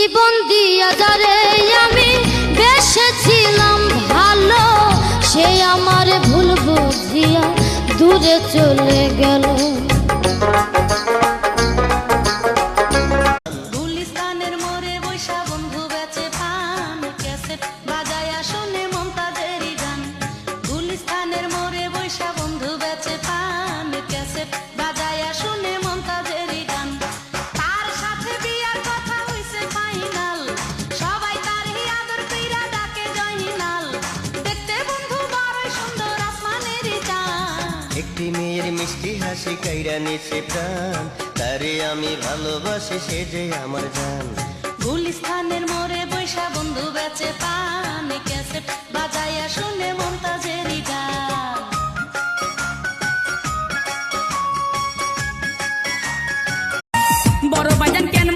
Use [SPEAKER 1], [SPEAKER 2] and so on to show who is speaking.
[SPEAKER 1] জীবন দিয়া যারে আমি বেসেছিলাম ভালো, সে আমার ভুল বুঝিয়া দূরে চলে গেল।
[SPEAKER 2] গুলিস্তানের মোড়ে বৈশা বন্ধু বেচে পান, ক্যাসেট বাজায়া শুনে মমতাজেরই গান। গুলিস্তানের মোড়ে বৈশা বন্ধু বেচে পান, ক্যাসেট বাজায়া শুনে মমতাজেরই গান। তার সাথে বিয়ার কথা হইছে ফাইনাল, সবাই তারই আদর কইরা ডাকে জয়নাল। দেখতে বন্ধু বড়ই সুন্দর আসমানেরই চাঁদ।
[SPEAKER 3] একটি মেয়ের মিষ্টি হাসি কাইরা নিছে প্রাণ, তারে আমি ভালোবাসি সে যে আমার জান।
[SPEAKER 2] গুলিস্তানের মোড়ে বৈশা বন্ধু বেচে পান, ক্যাসেট বাজায়া শুনে